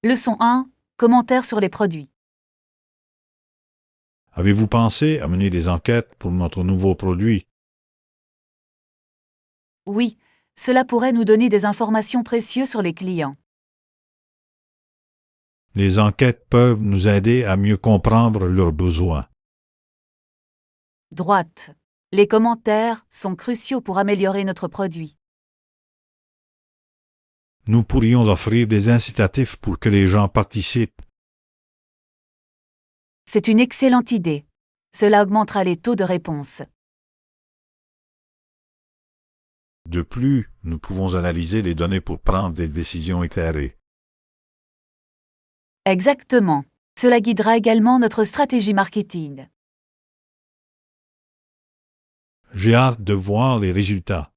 Leçon 1. Commentaires sur les produits. Avez-vous pensé à mener des enquêtes pour notre nouveau produit? Oui, cela pourrait nous donner des informations précieuses sur les clients. Les enquêtes peuvent nous aider à mieux comprendre leurs besoins. Droite. Les commentaires sont cruciaux pour améliorer notre produit. Nous pourrions offrir des incitatifs pour que les gens participent. C'est une excellente idée. Cela augmentera les taux de réponse. De plus, nous pouvons analyser les données pour prendre des décisions éclairées. Exactement. Cela guidera également notre stratégie marketing. J'ai hâte de voir les résultats.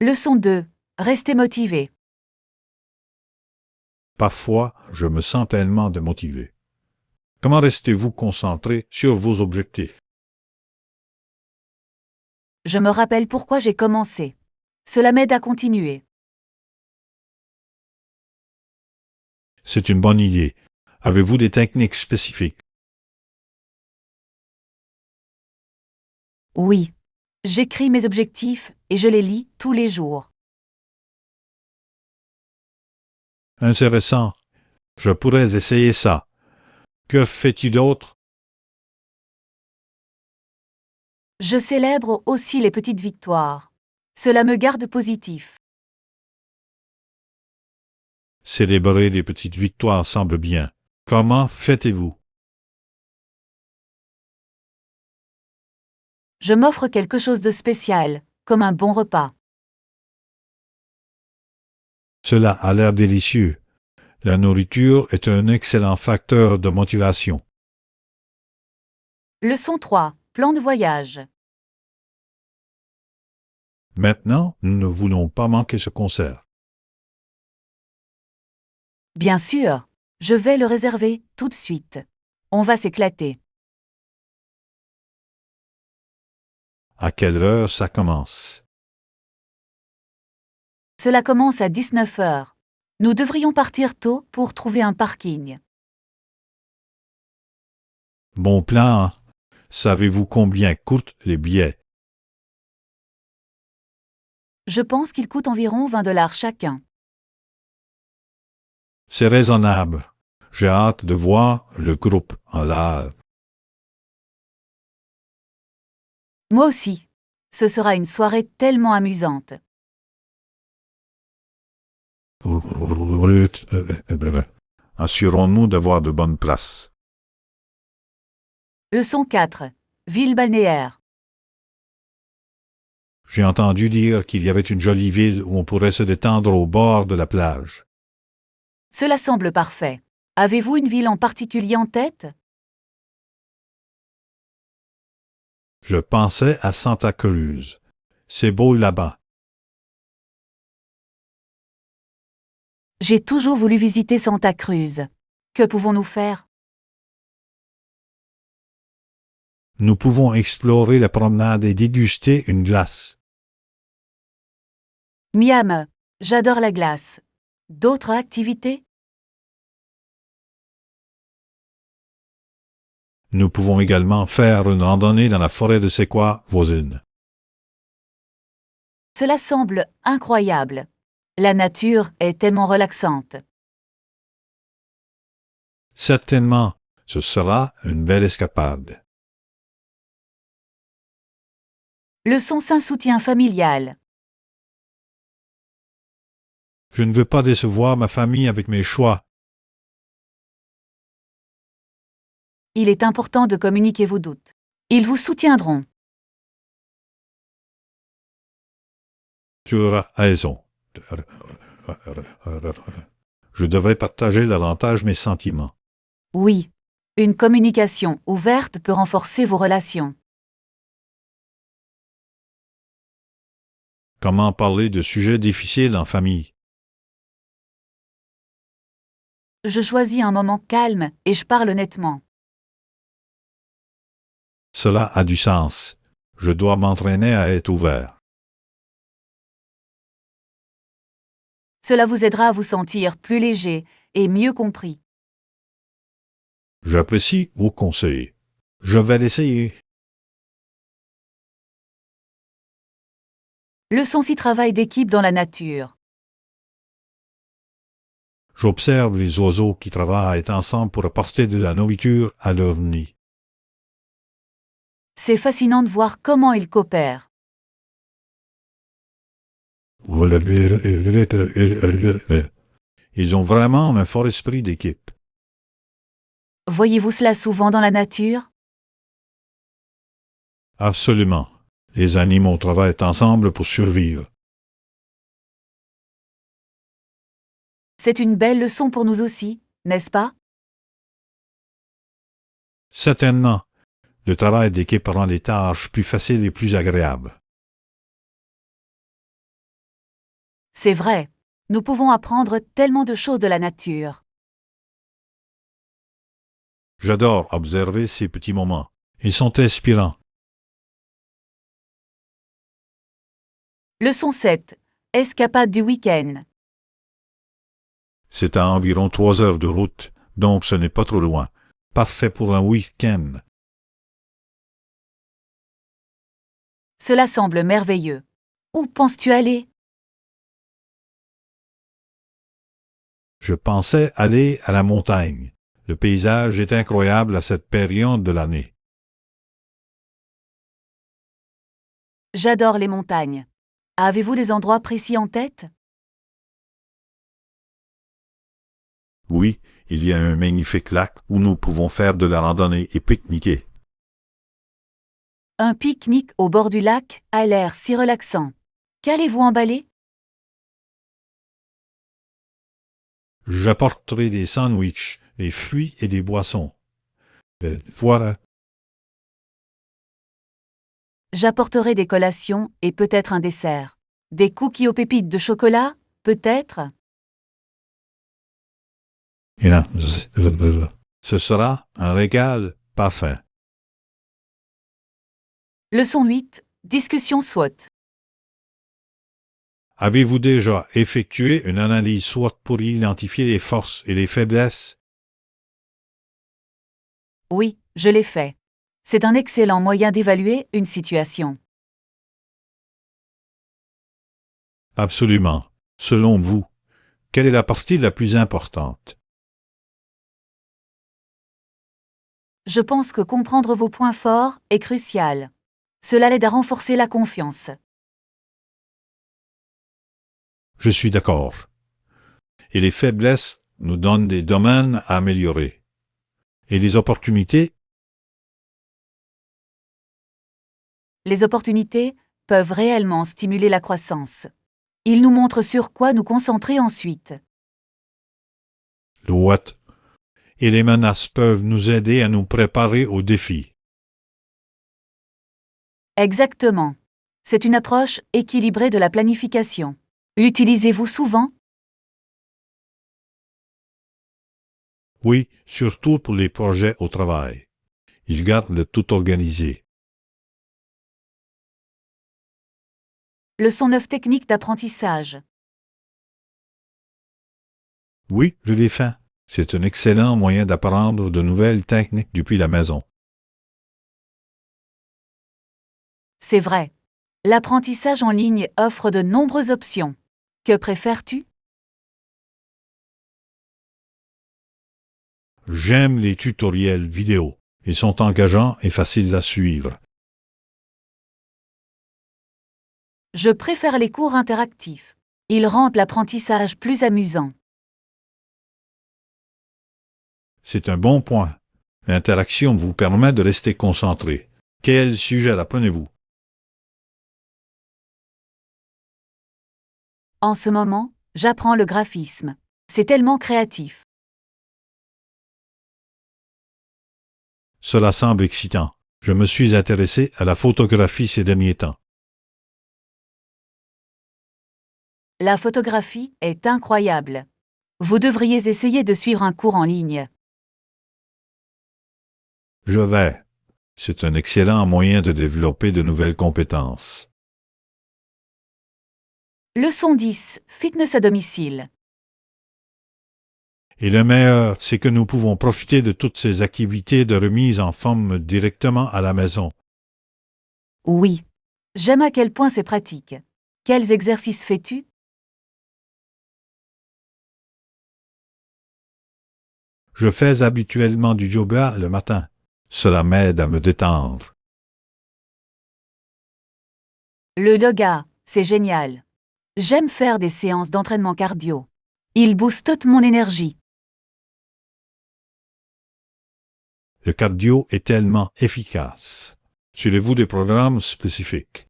Leçon 2. Restez motivé. Parfois, je me sens tellement démotivé. Comment restez-vous concentré sur vos objectifs? Je me rappelle pourquoi j'ai commencé. Cela m'aide à continuer. C'est une bonne idée. Avez-vous des techniques spécifiques? Oui. J'écris mes objectifs et je les lis tous les jours. Intéressant. Je pourrais essayer ça. Que fais-tu d'autre? Je célèbre aussi les petites victoires. Cela me garde positif. Célébrer les petites victoires semble bien. Comment fêtez-vous? Je m'offre quelque chose de spécial, comme un bon repas. Cela a l'air délicieux. La nourriture est un excellent facteur de motivation. Leçon 3. Plan de voyage. Maintenant, nous ne voulons pas manquer ce concert. Bien sûr. Je vais le réserver tout de suite. On va s'éclater. À quelle heure ça commence? Cela commence à 19 heures. Nous devrions partir tôt pour trouver un parking. Bon plan, hein? Savez-vous combien coûtent les billets? Je pense qu'il coûte environ 20 $ chacun. C'est raisonnable. J'ai hâte de voir le groupe en live. Moi aussi. Ce sera une soirée tellement amusante. Assurons-nous d'avoir de bonnes places. Leçon 4. Ville balnéaire. J'ai entendu dire qu'il y avait une jolie ville où on pourrait se détendre au bord de la plage. Cela semble parfait. Avez-vous une ville en particulier en tête? Je pensais à Santa Cruz. C'est beau là-bas. J'ai toujours voulu visiter Santa Cruz. Que pouvons-nous faire? Nous pouvons explorer la promenade et déguster une glace. Miam. J'adore la glace. D'autres activités? Nous pouvons également faire une randonnée dans la forêt de séquoias voisine. Cela semble incroyable. La nature est tellement relaxante. Certainement, ce sera une belle escapade. Leçon 5. Soutien familial. Je ne veux pas décevoir ma famille avec mes choix. Il est important de communiquer vos doutes. Ils vous soutiendront. Tu auras raison. Je devrais partager davantage mes sentiments. Oui. Une communication ouverte peut renforcer vos relations. Comment parler de sujets difficiles en famille? Je choisis un moment calme et je parle honnêtement. Cela a du sens. Je dois m'entraîner à être ouvert. Cela vous aidera à vous sentir plus léger et mieux compris. J'apprécie vos conseils. Je vais l'essayer. Leçon 6 travail d'équipe dans la nature. J'observe les oiseaux qui travaillent ensemble pour apporter de la nourriture à leur nid. C'est fascinant de voir comment ils coopèrent. Ils ont vraiment un fort esprit d'équipe. Voyez-vous cela souvent dans la nature? Absolument. Les animaux travaillent ensemble pour survivre. C'est une belle leçon pour nous aussi, n'est-ce pas? Certainement, le travail d'équipe rend les tâches plus faciles et plus agréables. C'est vrai. Nous pouvons apprendre tellement de choses de la nature. J'adore observer ces petits moments. Ils sont inspirants. Leçon 7. Escapade du week-end. C'est à environ 3 heures de route, donc ce n'est pas trop loin. Parfait pour un week-end. Cela semble merveilleux. Où penses-tu aller? Je pensais aller à la montagne. Le paysage est incroyable à cette période de l'année. J'adore les montagnes. Avez-vous des endroits précis en tête? Oui, il y a un magnifique lac où nous pouvons faire de la randonnée et pique-niquer. Un pique-nique au bord du lac a l'air si relaxant. Qu'allez-vous emballer? J'apporterai des sandwichs, des fruits et des boissons. Voilà. J'apporterai des collations et peut-être un dessert. Des cookies aux pépites de chocolat, peut-être? Et là, ce sera un régal parfait. Leçon 8. Discussion SWOT. Avez-vous déjà effectué une analyse SWOT pour identifier les forces et les faiblesses? Oui, je l'ai fait. C'est un excellent moyen d'évaluer une situation. Absolument. Selon vous, quelle est la partie la plus importante? Je pense que comprendre vos points forts est crucial. Cela l'aide à renforcer la confiance. Je suis d'accord. Et les faiblesses nous donnent des domaines à améliorer. Et les opportunités? Les opportunités peuvent réellement stimuler la croissance. Ils nous montrent sur quoi nous concentrer ensuite. Le what? Et les menaces peuvent nous aider à nous préparer aux défis. Exactement. C'est une approche équilibrée de la planification. L'utilisez-vous souvent? Oui, surtout pour les projets au travail. Ils gardent le tout organisé. Leçon 9 technique d'apprentissage. Oui, je l'ai fait. C'est un excellent moyen d'apprendre de nouvelles techniques depuis la maison. C'est vrai. L'apprentissage en ligne offre de nombreuses options. Que préfères-tu? J'aime les tutoriels vidéo. Ils sont engageants et faciles à suivre. Je préfère les cours interactifs. Ils rendent l'apprentissage plus amusant. C'est un bon point. L'interaction vous permet de rester concentré. Quel sujet apprenez-vous? En ce moment, j'apprends le graphisme. C'est tellement créatif. Cela semble excitant. Je me suis intéressé à la photographie ces derniers temps. La photographie est incroyable. Vous devriez essayer de suivre un cours en ligne. Je vais. C'est un excellent moyen de développer de nouvelles compétences. Leçon 10. Fitness à domicile. Et le meilleur, c'est que nous pouvons profiter de toutes ces activités de remise en forme directement à la maison. Oui. J'aime à quel point c'est pratique. Quels exercices fais-tu? Je fais habituellement du yoga le matin. Cela m'aide à me détendre. Le yoga, c'est génial. J'aime faire des séances d'entraînement cardio. Il booste mon énergie. Le cardio est tellement efficace. Suivez-vous des programmes spécifiques?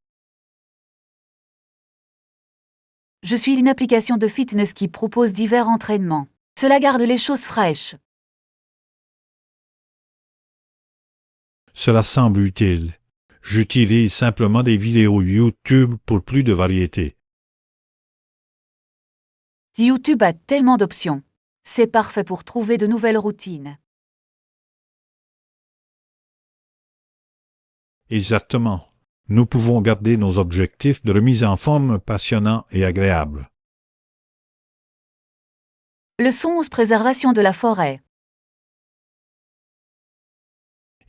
Je suis une application de fitness qui propose divers entraînements. Cela garde les choses fraîches. Cela semble utile. J'utilise simplement des vidéos YouTube pour plus de variété. YouTube a tellement d'options. C'est parfait pour trouver de nouvelles routines. Exactement. Nous pouvons garder nos objectifs de remise en forme passionnants et agréables. Leçon 11. Préservation de la forêt.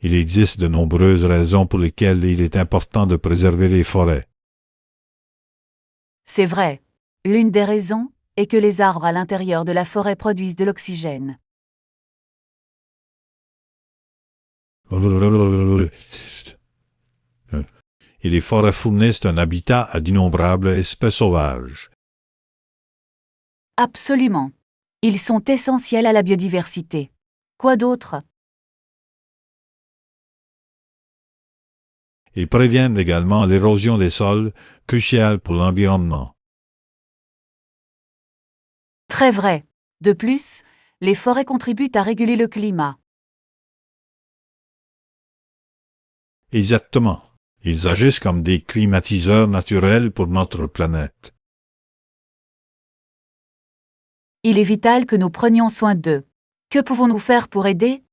Il existe de nombreuses raisons pour lesquelles il est important de préserver les forêts. C'est vrai. L'une des raisons est que les arbres à l'intérieur de la forêt produisent de l'oxygène. Et les forêts fournissent un habitat à d'innombrables espèces sauvages. Absolument. Ils sont essentiels à la biodiversité. Quoi d'autre? Ils préviennent également l'érosion des sols, cruciale pour l'environnement. Très vrai. De plus, les forêts contribuent à réguler le climat. Exactement. Ils agissent comme des climatiseurs naturels pour notre planète. Il est vital que nous prenions soin d'eux. Que pouvons-nous faire pour aider?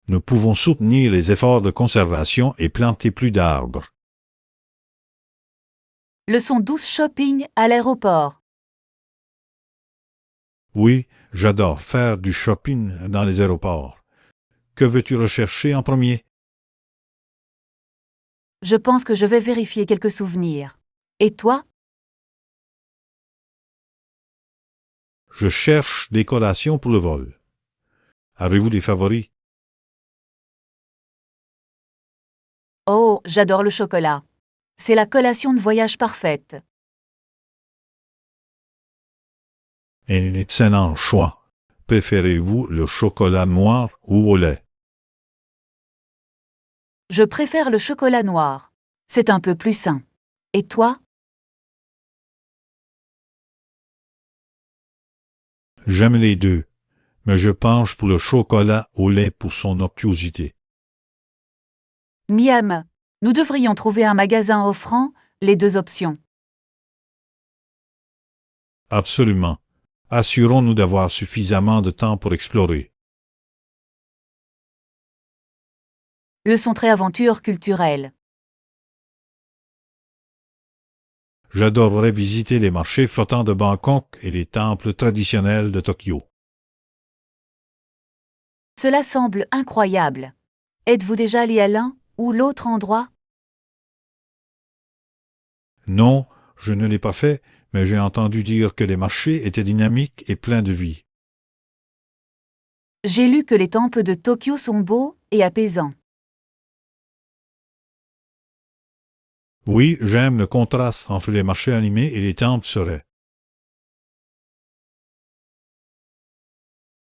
Nous pouvons soutenir les efforts de conservation et planter plus d'arbres. Leçon 12. Shopping à l'aéroport. Oui, j'adore faire du shopping dans les aéroports. Que veux-tu rechercher en premier? Je pense que je vais vérifier quelques souvenirs. Et toi? Je cherche des collations pour le vol. Avez-vous des favoris? Oh, j'adore le chocolat. C'est la collation de voyage parfaite. Un excellent choix. Préférez-vous le chocolat noir ou au lait? Je préfère le chocolat noir. C'est un peu plus sain. Et toi? J'aime les deux, mais je penche pour le chocolat au lait pour son onctuosité. Miam. Nous devrions trouver un magasin offrant les deux options. Absolument. Assurons-nous d'avoir suffisamment de temps pour explorer. Leçon très aventure culturelle. J'adorerais visiter les marchés flottants de Bangkok et les temples traditionnels de Tokyo. Cela semble incroyable. Êtes-vous déjà allé à l'un ou l'autre endroit? Non, je ne l'ai pas fait, mais j'ai entendu dire que les marchés étaient dynamiques et pleins de vie. J'ai lu que les temples de Tokyo sont beaux et apaisants. Oui, j'aime le contraste entre les marchés animés et les temples serais.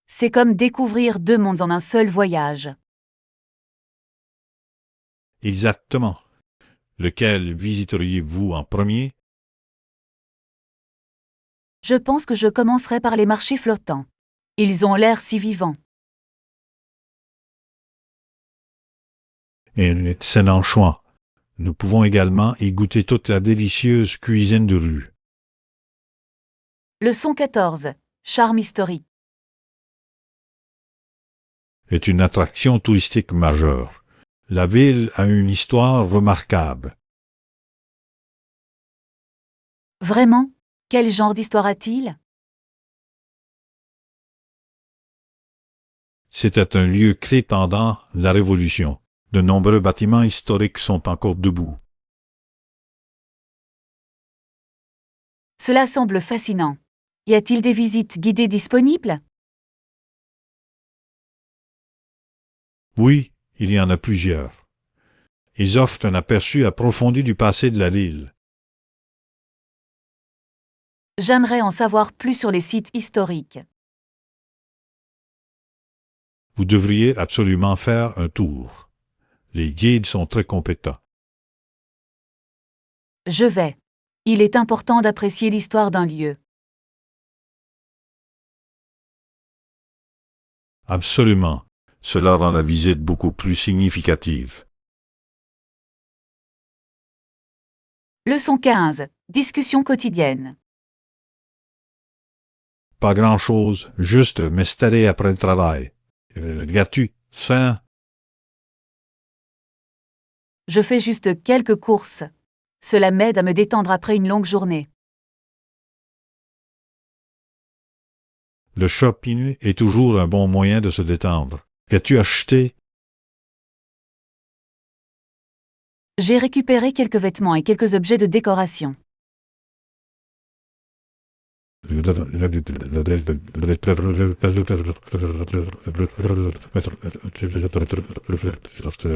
C'est comme découvrir deux mondes en un seul voyage. Exactement. Lequel visiteriez-vous en premier? Je pense que je commencerai par les marchés flottants. Ils ont l'air si vivants. Un excellent choix. Nous pouvons également y goûter toute la délicieuse cuisine de rue. Leçon 14. Charme historique. Est une attraction touristique majeure. La ville a une histoire remarquable. Vraiment? Quel genre d'histoire a-t-il? C'était un lieu clé pendant la Révolution. De nombreux bâtiments historiques sont encore debout. Cela semble fascinant. Y a-t-il des visites guidées disponibles? Oui, il y en a plusieurs. Ils offrent un aperçu approfondi du passé de la ville. J'aimerais en savoir plus sur les sites historiques. Vous devriez absolument faire un tour. Les guides sont très compétents. Je vais. Il est important d'apprécier l'histoire d'un lieu. Absolument. Cela rend la visite beaucoup plus significative. Leçon 15. Discussion quotidienne. Pas grand-chose, juste m'installer après le travail. Regardes-tu, faim? Je fais juste quelques courses. Cela m'aide à me détendre après une longue journée. Le shopping est toujours un bon moyen de se détendre. Qu'as-tu acheté? J'ai récupéré quelques vêtements et quelques objets de décoration.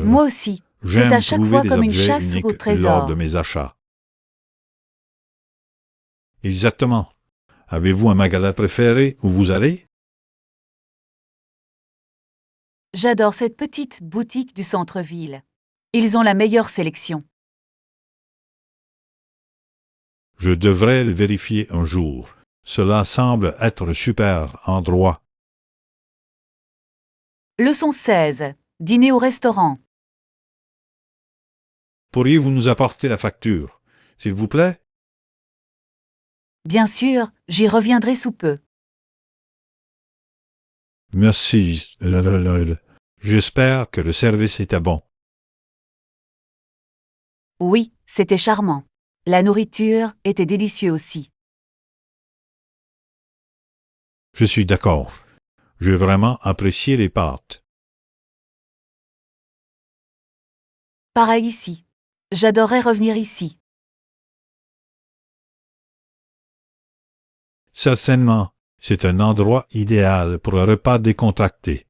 Moi aussi. C'est à J'aime chaque trouver fois des comme une objets chasse au uniques lors de trésor. mes achats. Exactement. Avez-vous un magasin préféré où vous allez? J'adore cette petite boutique du centre-ville. Ils ont la meilleure sélection. Je devrais le vérifier un jour. Cela semble être un super endroit. Leçon 16. Dîner au restaurant. Pourriez-vous nous apporter la facture, s'il vous plaît? Bien sûr, j'y reviendrai sous peu. Merci. J'espère que le service était bon. Oui, c'était charmant. La nourriture était délicieuse aussi. Je suis d'accord. J'ai vraiment apprécié les pâtes. Pareil ici. J'adorerais revenir ici. Certainement, c'est un endroit idéal pour un repas décontracté.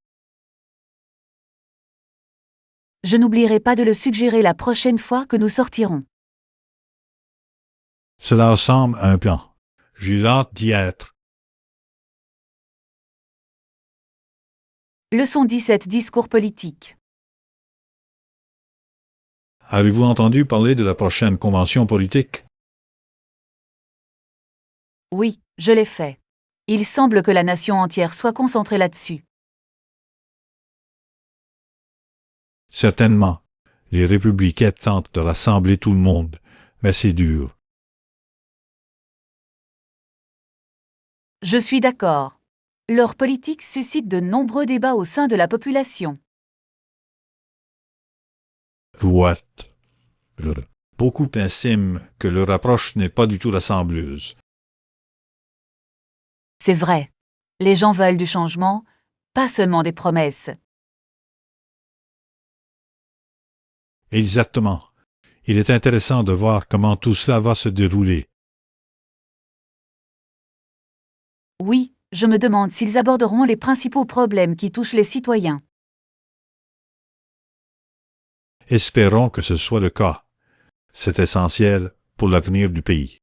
Je n'oublierai pas de le suggérer la prochaine fois que nous sortirons. Cela ressemble à un plan. J'ai hâte d'y être. Leçon 17. Discours politique. Avez-vous entendu parler de la prochaine convention politique? Oui, je l'ai fait. Il semble que la nation entière soit concentrée là-dessus. Certainement. Les républicains tentent de rassembler tout le monde, mais c'est dur. Je suis d'accord. Leur politique suscite de nombreux débats au sein de la population. What? Beaucoup estiment que leur approche n'est pas du tout rassembleuse. C'est vrai. Les gens veulent du changement, pas seulement des promesses. Exactement. Il est intéressant de voir comment tout cela va se dérouler. Oui, je me demande s'ils aborderont les principaux problèmes qui touchent les citoyens. Espérons que ce soit le cas. C'est essentiel pour l'avenir du pays.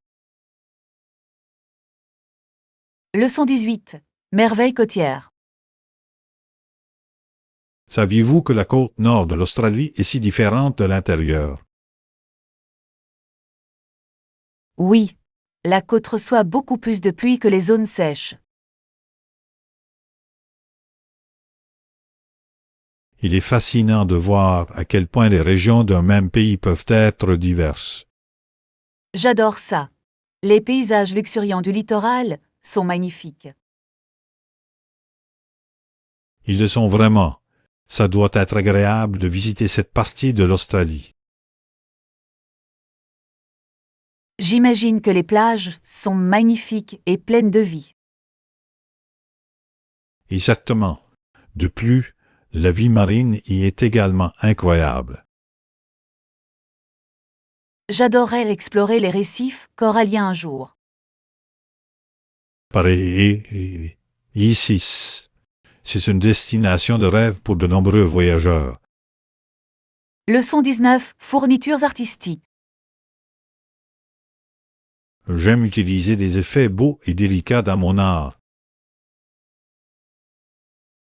Leçon 18. Merveille côtière. Saviez-vous que la côte nord de l'Australie est si différente de l'intérieur? Oui. La côte reçoit beaucoup plus de pluie que les zones sèches. Il est fascinant de voir à quel point les régions d'un même pays peuvent être diverses. J'adore ça. Les paysages luxuriants du littoral sont magnifiques. Ils le sont vraiment. Ça doit être agréable de visiter cette partie de l'Australie. J'imagine que les plages sont magnifiques et pleines de vie. Exactement. De plus, la vie marine y est également incroyable. J'adorerais explorer les récifs coralliens un jour. Pareil, ici, c'est une destination de rêve pour de nombreux voyageurs. Leçon 19. Fournitures artistiques. J'aime utiliser des effets beaux et délicats dans mon art.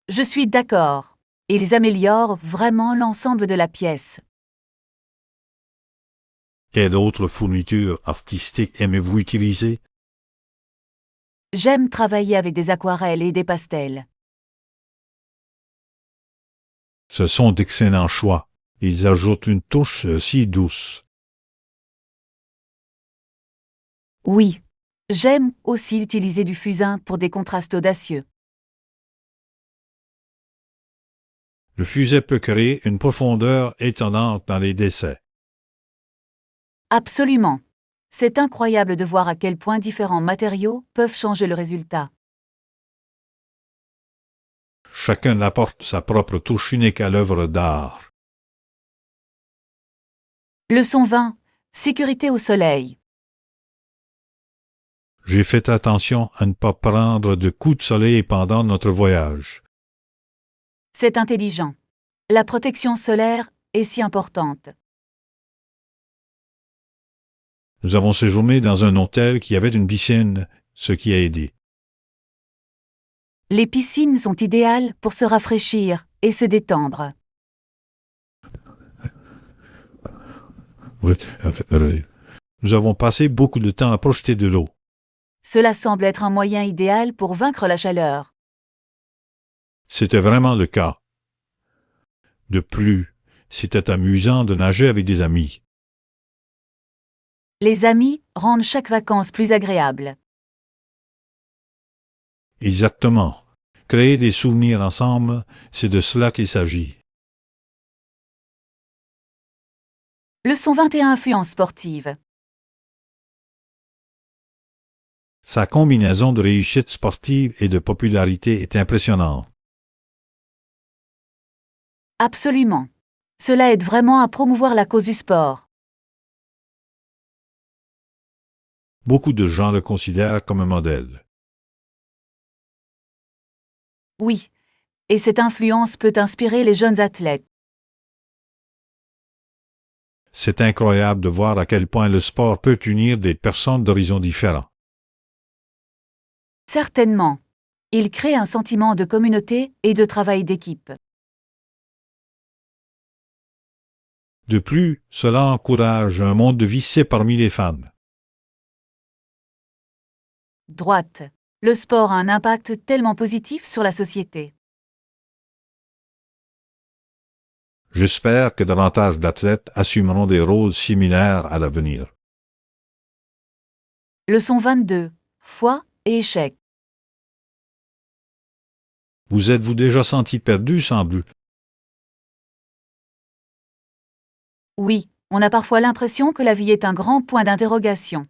Je suis d'accord. Ils améliorent vraiment l'ensemble de la pièce. Quelle autre fourniture artistique aimez-vous utiliser? J'aime travailler avec des aquarelles et des pastels. Ce sont d'excellents choix. Ils ajoutent une touche si douce. Oui. J'aime aussi utiliser du fusain pour des contrastes audacieux. Le fuset peut créer une profondeur étonnante dans les dessins. Absolument. C'est incroyable de voir à quel point différents matériaux peuvent changer le résultat. Chacun apporte sa propre touche unique à l'œuvre d'art. Leçon 20. Sécurité au soleil. J'ai fait attention à ne pas prendre de coups de soleil pendant notre voyage. C'est intelligent. La protection solaire est si importante. Nous avons séjourné dans un hôtel qui avait une piscine, ce qui a aidé. Les piscines sont idéales pour se rafraîchir et se détendre. Nous avons passé beaucoup de temps à profiter de l'eau. Cela semble être un moyen idéal pour vaincre la chaleur. C'était vraiment le cas. De plus, c'était amusant de nager avec des amis. Les amis rendent chaque vacances plus agréable. Exactement. Créer des souvenirs ensemble, c'est de cela qu'il s'agit. Leçon 21. Influence sportive. Sa combinaison de réussite sportive et de popularité est impressionnante. Absolument. Cela aide vraiment à promouvoir la cause du sport. Beaucoup de gens le considèrent comme un modèle. Oui. Et cette influence peut inspirer les jeunes athlètes. C'est incroyable de voir à quel point le sport peut unir des personnes d'horizons différents. Certainement. Il crée un sentiment de communauté et de travail d'équipe. De plus, cela encourage un mode de vie sain parmi les femmes. Droite. Le sport a un impact tellement positif sur la société. J'espère que davantage d'athlètes assumeront des rôles similaires à l'avenir. Leçon 22. Foi et échec. Vous êtes-vous déjà senti perdu sans but? Oui, on a parfois l'impression que la vie est un grand point d'interrogation.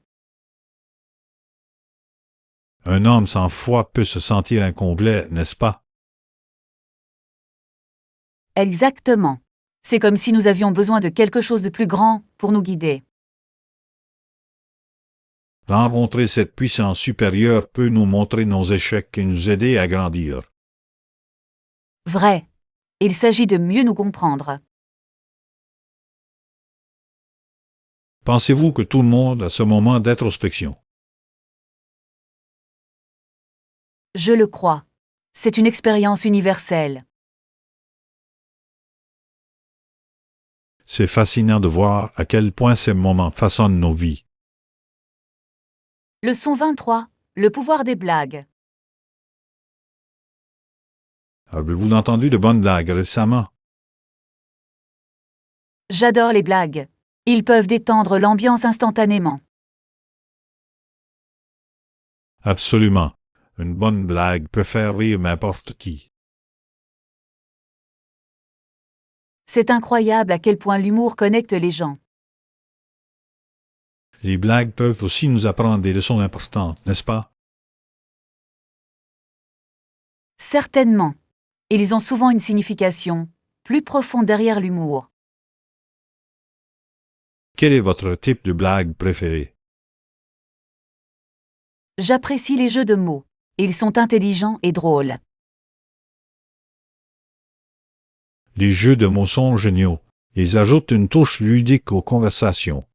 Un homme sans foi peut se sentir incomplet, n'est-ce pas? Exactement. C'est comme si nous avions besoin de quelque chose de plus grand pour nous guider. Rencontrer cette puissance supérieure peut nous montrer nos échecs et nous aider à grandir. Vrai. Il s'agit de mieux nous comprendre. Pensez-vous que tout le monde a ce moment d'introspection? Je le crois. C'est une expérience universelle. C'est fascinant de voir à quel point ces moments façonnent nos vies. Leçon 23. Le pouvoir des blagues. Avez-vous entendu de bonnes blagues récemment? J'adore les blagues. Ils peuvent détendre l'ambiance instantanément. Absolument. Une bonne blague peut faire rire n'importe qui. C'est incroyable à quel point l'humour connecte les gens. Les blagues peuvent aussi nous apprendre des leçons importantes, n'est-ce pas? Certainement. Ils ont souvent une signification plus profonde derrière l'humour. Quel est votre type de blague préféré? J'apprécie les jeux de mots. Ils sont intelligents et drôles. Les jeux de mots sont géniaux. Ils ajoutent une touche ludique aux conversations.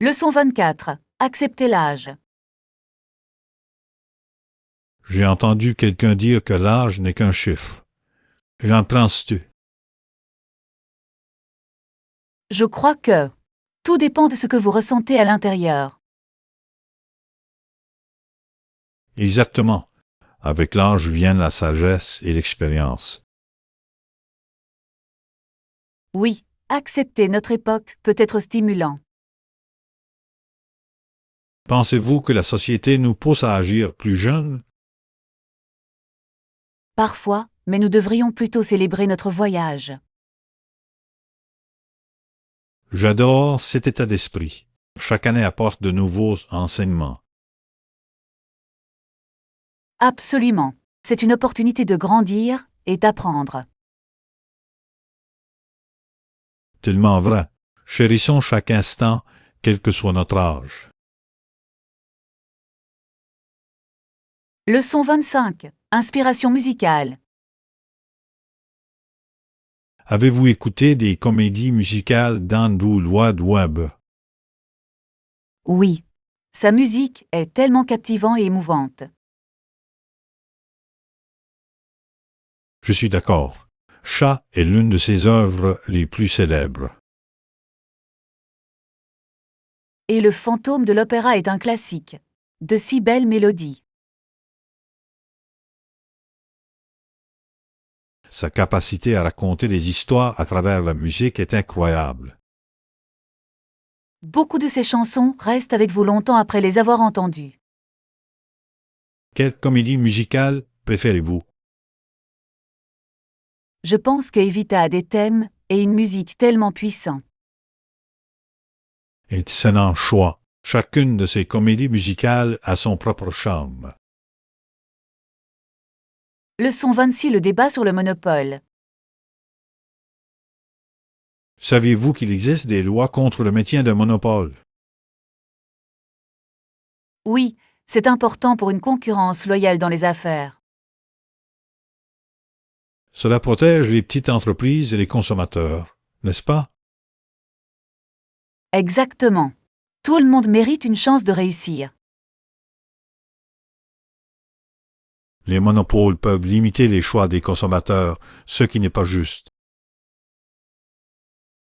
Leçon 24. Accepter l'âge. J'ai entendu quelqu'un dire que l'âge n'est qu'un chiffre. J'en penses-tu? Je crois que tout dépend de ce que vous ressentez à l'intérieur. Exactement. Avec l'âge viennent la sagesse et l'expérience. Oui, accepter notre époque peut être stimulant. Pensez-vous que la société nous pousse à agir plus jeunes? Parfois, mais nous devrions plutôt célébrer notre voyage. J'adore cet état d'esprit. Chaque année apporte de nouveaux enseignements. Absolument. C'est une opportunité de grandir et d'apprendre. Tellement vrai. Chérissons chaque instant, quel que soit notre âge. Leçon 25. Inspiration musicale. Avez-vous écouté des comédies musicales d'Andrew Lloyd Webber? Oui. Sa musique est tellement captivante et émouvante. Je suis d'accord. Chat est l'une de ses œuvres les plus célèbres. Et le fantôme de l'opéra est un classique. De si belles mélodies. Sa capacité à raconter des histoires à travers la musique est incroyable. Beaucoup de ces chansons restent avec vous longtemps après les avoir entendues. Quelle comédie musicale préférez-vous? Je pense que Evita a des thèmes et une musique tellement puissants. Excellent choix. Chacune de ces comédies musicales a son propre charme. Leçon 26. Le débat sur le monopole. Saviez-vous qu'il existe des lois contre le maintien d'un monopole? Oui, c'est important pour une concurrence loyale dans les affaires. Cela protège les petites entreprises et les consommateurs, n'est-ce pas? Exactement. Tout le monde mérite une chance de réussir. Les monopoles peuvent limiter les choix des consommateurs, ce qui n'est pas juste.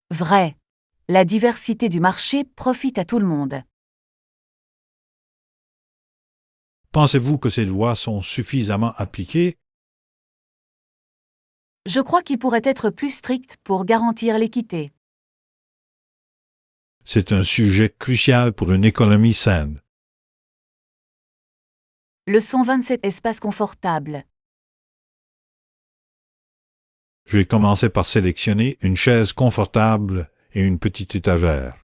Vrai. La diversité du marché profite à tout le monde. Pensez-vous que ces lois sont suffisamment appliquées? Je crois qu'il pourrait être plus strict pour garantir l'équité. C'est un sujet crucial pour une économie saine. Leçon 27. Espace confortable. Je vais commencer par sélectionner une chaise confortable et une petite étagère.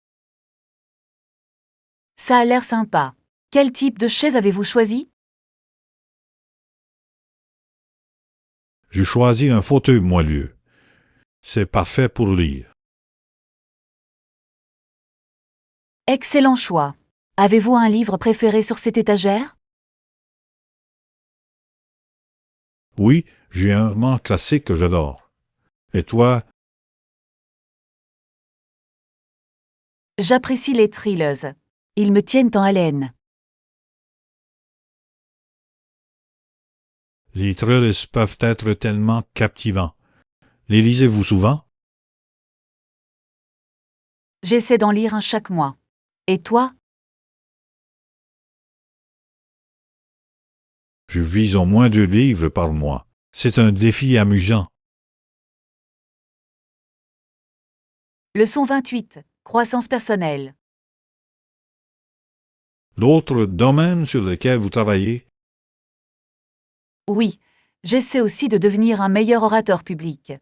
Ça a l'air sympa. Quel type de chaise avez-vous choisi? J'ai choisi un fauteuil moelleux. C'est parfait pour lire. Excellent choix. Avez-vous un livre préféré sur cette étagère? Oui, j'ai un roman classique que j'adore. Et toi? J'apprécie les thrillers. Ils me tiennent en haleine. Les thrillers peuvent être tellement captivants. Les lisez-vous souvent? J'essaie d'en lire un chaque mois. Et toi? Je vise au moins 2 livres par mois. C'est un défi amusant. Leçon 28. Croissance personnelle. D'autres domaines sur lesquels vous travaillez? Oui, j'essaie aussi de devenir un meilleur orateur public.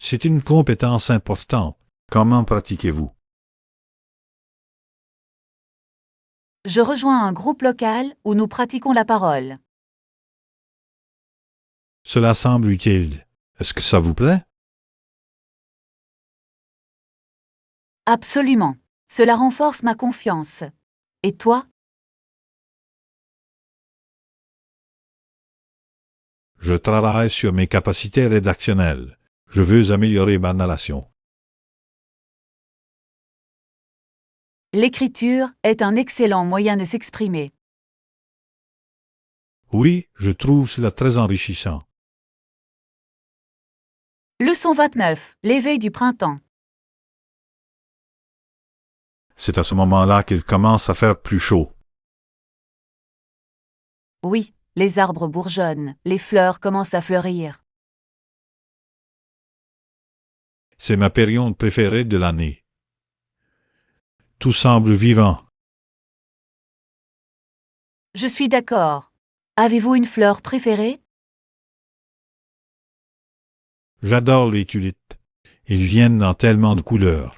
C'est une compétence importante. Comment pratiquez-vous? Je rejoins un groupe local où nous pratiquons la parole. Cela semble utile. Est-ce que ça vous plaît? Absolument. Cela renforce ma confiance. Et toi? Je travaille sur mes capacités rédactionnelles. Je veux améliorer ma narration. L'écriture est un excellent moyen de s'exprimer. Oui, je trouve cela très enrichissant. Leçon 29. L'éveil du printemps. C'est à ce moment-là qu'il commence à faire plus chaud. Oui, les arbres bourgeonnent, les fleurs commencent à fleurir. C'est ma période préférée de l'année. Tout semble vivant. Je suis d'accord. Avez-vous une fleur préférée? J'adore les tulipes. Ils viennent dans tellement de couleurs.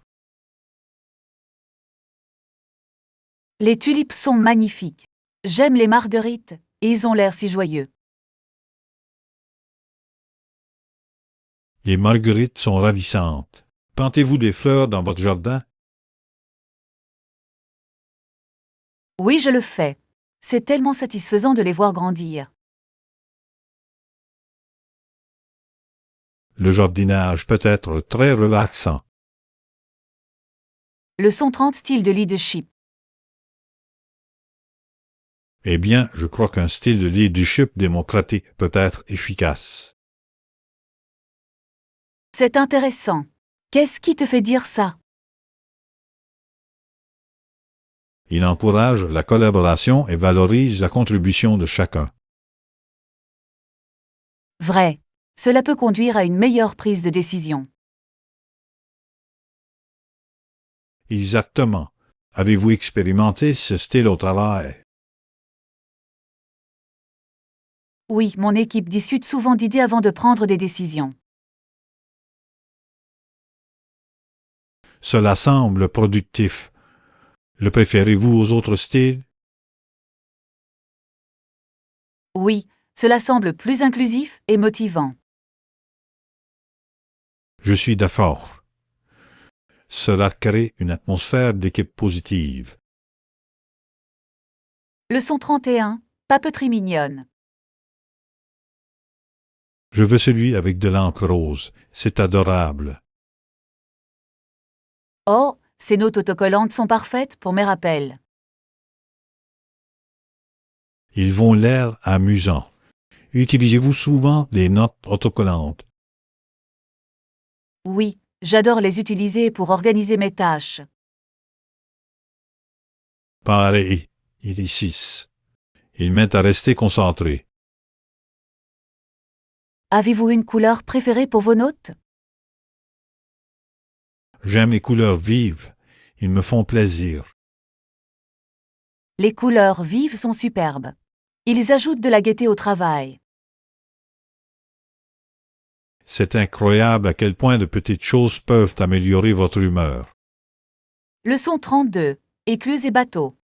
Les tulipes sont magnifiques. J'aime les marguerites, et ils ont l'air si joyeux. Les marguerites sont ravissantes. Plantez-vous des fleurs dans votre jardin? Oui, je le fais. C'est tellement satisfaisant de les voir grandir. Le jardinage peut être très relaxant. Leçon 30. Style de leadership. Eh bien, je crois qu'un style de leadership démocratique peut être efficace. C'est intéressant. Qu'est-ce qui te fait dire ça? Il encourage la collaboration et valorise la contribution de chacun. Vrai. Cela peut conduire à une meilleure prise de décision. Exactement. Avez-vous expérimenté ce style au travail? Oui, mon équipe discute souvent d'idées avant de prendre des décisions. Cela semble productif. Le préférez-vous aux autres styles? Oui, cela semble plus inclusif et motivant. Je suis d'accord. Cela crée une atmosphère d'équipe positive. Leçon 31. Papeterie mignonne. Je veux celui avec de l'encre rose. C'est adorable. Oh, ces notes autocollantes sont parfaites pour mes rappels. Ils vont l'air amusant. Utilisez-vous souvent des notes autocollantes? Oui, j'adore les utiliser pour organiser mes tâches. Pareil, il est 6. Ils m'aident à rester concentré. Avez-vous une couleur préférée pour vos notes? J'aime les couleurs vives. Ils me font plaisir. Les couleurs vives sont superbes. Ils ajoutent de la gaieté au travail. C'est incroyable à quel point de petites choses peuvent améliorer votre humeur. Leçon 32. Écluses et bateaux.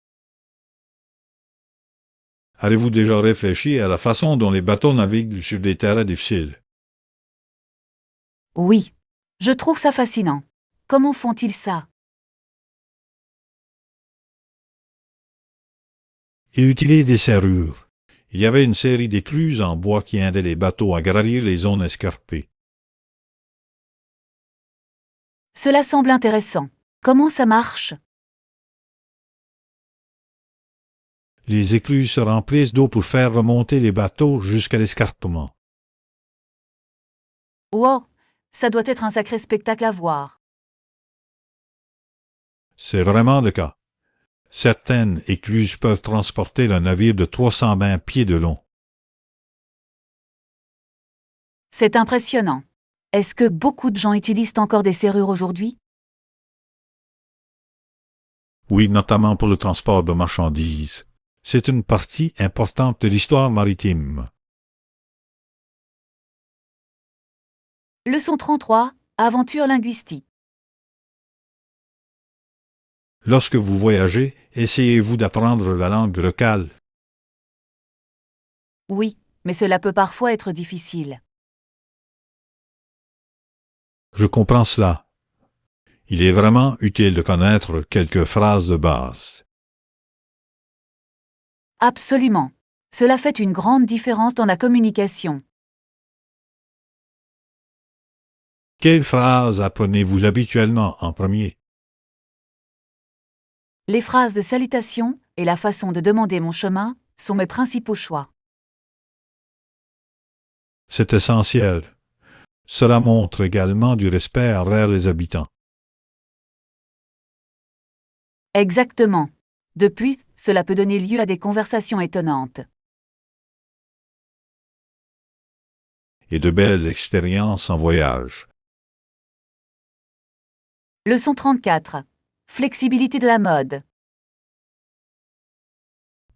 Avez-vous déjà réfléchi à la façon dont les bateaux naviguent sur des terrains difficiles? Oui. Je trouve ça fascinant. Comment font-ils ça? Ils utilisent des serrures. Il y avait une série d'écluses en bois qui aidaient les bateaux à gravir les zones escarpées. Cela semble intéressant. Comment ça marche? Les écluses se remplissent d'eau pour faire remonter les bateaux jusqu'à l'escarpement. Wow, ça doit être un sacré spectacle à voir. C'est vraiment le cas. Certaines écluses peuvent transporter un navire de 320 pieds de long. C'est impressionnant. Est-ce que beaucoup de gens utilisent encore des serrures aujourd'hui? Oui, notamment pour le transport de marchandises. C'est une partie importante de l'histoire maritime. Leçon 33. Aventure linguistique. Lorsque vous voyagez, essayez-vous d'apprendre la langue locale? Oui, mais cela peut parfois être difficile. Je comprends cela. Il est vraiment utile de connaître quelques phrases de base. Absolument. Cela fait une grande différence dans la communication. Quelles phrases apprenez-vous habituellement en premier? Les phrases de salutation et la façon de demander mon chemin sont mes principaux choix. C'est essentiel. Cela montre également du respect envers les habitants. Exactement. Depuis, cela peut donner lieu à des conversations étonnantes. Et de belles expériences en voyage. Leçon 34. Flexibilité de la mode.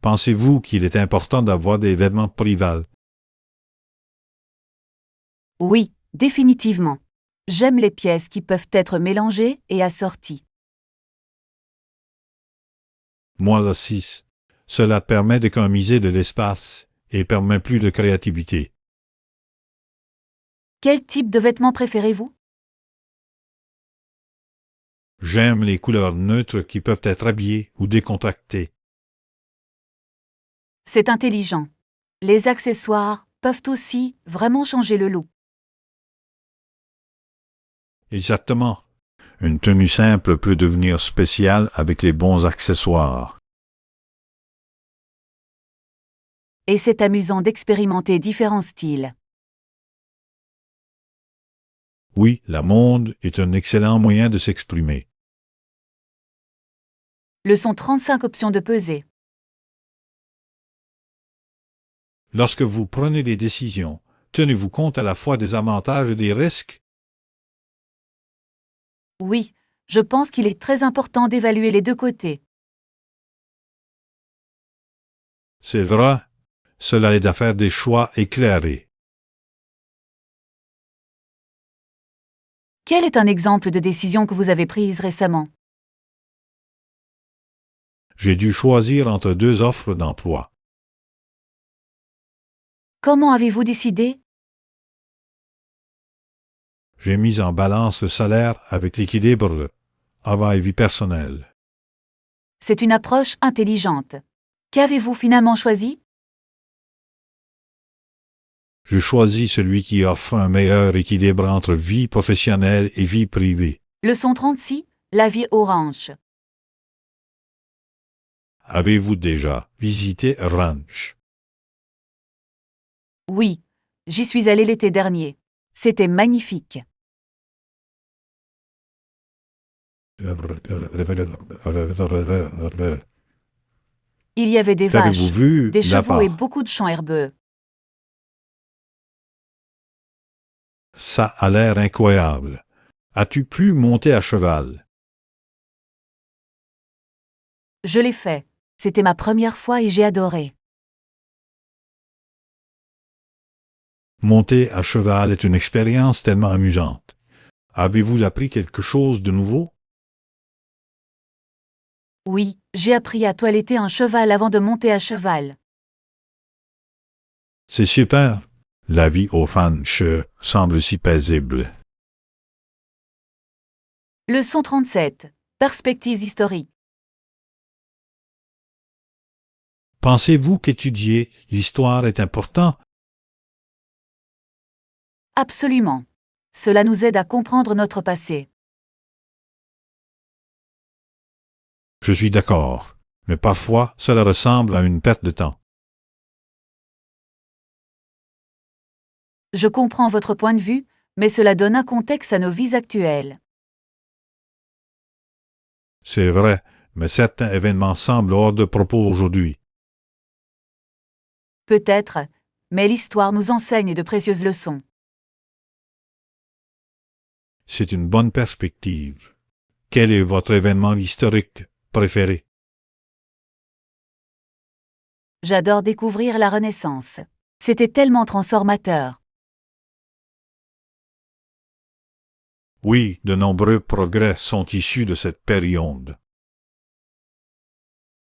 Pensez-vous qu'il est important d'avoir des vêtements polyvalents? Oui, définitivement. J'aime les pièces qui peuvent être mélangées et assorties. Moi aussi. Cela permet d'économiser de l'espace et permet plus de créativité. Quel type de vêtements préférez-vous? J'aime les couleurs neutres qui peuvent être habillées ou décontractées. C'est intelligent. Les accessoires peuvent aussi vraiment changer le look. Exactement. Une tenue simple peut devenir spéciale avec les bons accessoires. Et c'est amusant d'expérimenter différents styles. Oui, la mode est un excellent moyen de s'exprimer. Leçon 35. Options de pesée. Lorsque vous prenez des décisions, tenez-vous compte à la fois des avantages et des risques? Oui, je pense qu'il est très important d'évaluer les deux côtés. C'est vrai, cela aide à faire des choix éclairés. Quel est un exemple de décision que vous avez prise récemment? J'ai dû choisir entre deux offres d'emploi. Comment avez-vous décidé? J'ai mis en balance le salaire avec l'équilibre travail-vie personnelle. C'est une approche intelligente. Qu'avez-vous finalement choisi? J'ai choisi celui qui offre un meilleur équilibre entre vie professionnelle et vie privée. Leçon 36. La vie orange. Avez-vous déjà visité Ranch? Oui, j'y suis allée l'été dernier. C'était magnifique. Il y avait des Avez-vous vaches, vu des chevaux et là-bas? beaucoup de champs herbeux. Ça a l'air incroyable. As-tu pu monter à cheval? Je l'ai fait. C'était ma première fois et j'ai adoré. Monter à cheval est une expérience tellement amusante. Avez-vous appris quelque chose de nouveau? Oui, j'ai appris à toiletter un cheval avant de monter à cheval. C'est super. La vie au ranch semble si paisible. Leçon 37. Perspectives historiques. Pensez-vous qu'étudier l'histoire est important? Absolument. Cela nous aide à comprendre notre passé. Je suis d'accord, mais parfois cela ressemble à une perte de temps. Je comprends votre point de vue, mais cela donne un contexte à nos vies actuelles. C'est vrai, mais certains événements semblent hors de propos aujourd'hui. Peut-être, mais l'histoire nous enseigne de précieuses leçons. C'est une bonne perspective. Quel est votre événement historique préféré? J'adore découvrir la Renaissance. C'était tellement transformateur. Oui, de nombreux progrès sont issus de cette période.